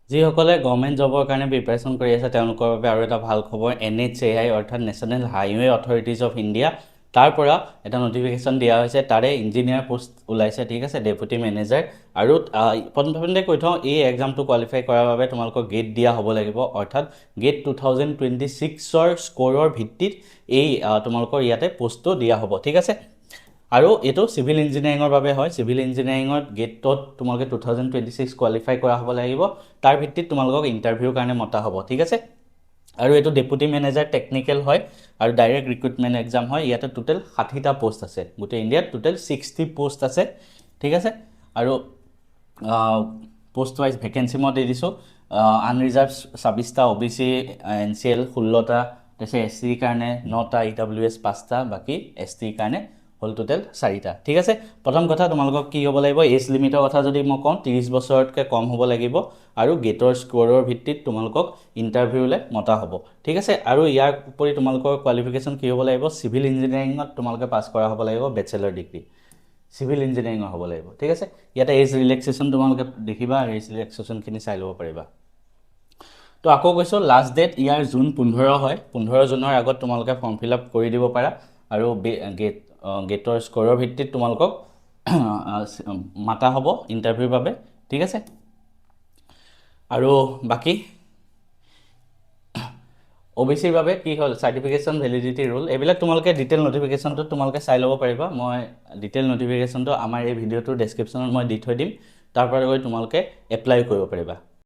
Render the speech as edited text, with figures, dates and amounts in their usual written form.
যিসকলে গভৰ্ণমেণ্ট জবৰ কাৰণে প্ৰিপাৰেশ্যন কৰি আছে তেওঁলোকৰ বাবে আৰু এটা ভাল খবৰ, NHAI অৰ্থাৎ national highway authorities of India তাৰ পৰা এটা নটিফিকেশ্যন দিয়া হৈছে। তাৰে ইঞ্জিনিয়াৰ পোষ্ট ওলাইছে, ঠিক আছে, ডেপুটি মেনেজাৰ। আৰু প্ৰথমতে কৈ থওঁ, এই এক্সামটো কোৱালিফাই কৰাৰ বাবে তোমালোকৰ গেট দিয়া হ'ব লাগিব, অৰ্থাৎ গেট 2026ৰ স্ক'ৰৰ ভিত্তিত এই তোমালোকৰ ইয়াতে পোষ্টটো দিয়া হ'ব, ঠিক আছে। আৰু এইটো চিভিল ইঞ্জিনিয়াৰিঙৰ বাবে হয়। চিভিল ইঞ্জিনিয়াৰিঙত গেটত তোমালোকে 2026 কোৱালিফাই কৰা হ'ব লাগিব। তাৰ ভিত্তিত তোমালোকক ইণ্টাৰভিউৰ কাৰণে মতা হ'ব, ঠিক আছে। আৰু এইটো ডেপুটি মেনেজাৰ টেকনিকেল হয় আৰু ডাইৰেক্ট ৰিক্ৰুটমেণ্ট এক্সাম হয়। ইয়াতে টোটেল 60টা পোষ্ট আছে, গোটেই ইণ্ডিয়াত টোটেল 60 পোষ্ট আছে, ঠিক আছে। আৰু পোষ্ট ৱাইজ ভেকেঞ্চি মই দি দিছোঁ। আনৰিজাৰ্ভ 26টা, OBC NCL 16টা, তাৰপিছত SC কাৰণে 9টা, EWS 5টা, বাকী ST কাৰণে হ'ল টোটেল 4টা, ঠিক আছে। প্ৰথম কথা তোমালোকক কি হ'ব লাগিব, এজ লিমিটৰ কথা যদি মই কওঁ 30 বছৰতকৈ কম হ'ব লাগিব আৰু গেটৰ স্ক'ৰৰ ভিত্তিত তোমালোকক ইণ্টাৰভিউলৈ মতা হ'ব, ঠিক আছে। আৰু ইয়াৰ উপৰি তোমালোকৰ কোৱালিফিকেশ্যন কি হ'ব লাগিব, চিভিল ইঞ্জিনিয়াৰিঙত তোমালোকে পাছ কৰা হ'ব লাগিব, বেচেলৰ ডিগ্ৰী চিভিল ইঞ্জিনিয়াৰিঙৰ হ'ব লাগিব, ঠিক আছে। ইয়াতে এজ ৰিলেক্সেশ্যন তোমালোকে দেখিবা, এজ ৰিলেক্সেশ্যনখিনি চাই ল'ব পাৰিবা। তো আকৌ কৈছোঁ, লাষ্ট ডেট ইয়াৰ জুন 15 হয়। 15 জুনৰ আগত তোমালোকে ফৰ্ম ফিল আপ কৰি দিব পাৰা আৰু গেটৰ স্ক'ৰৰ ভিত্তিত তোমালোকক মাতা হ'ব ইণ্টাৰভিউৰ বাবে, ঠিক আছে। আৰু বাকী OBCৰ বাবে কি হ'ল, চাৰ্টিফিকেশ্যন ভেলিডিটি ৰুল, এইবিলাক তোমালোকে ডিটেইল নটিফিকেশ্যনটোত তোমালোকে চাই ল'ব পাৰিবা। মই ডিটেইল নটিফিকেশ্যনটো আমাৰ এই ভিডিঅ'টোৰ ডেছক্ৰিপশ্যনত মই দি থৈ দিম, তাৰ পৰা গৈ তোমালোকে এপ্লাই কৰিব পাৰিবা।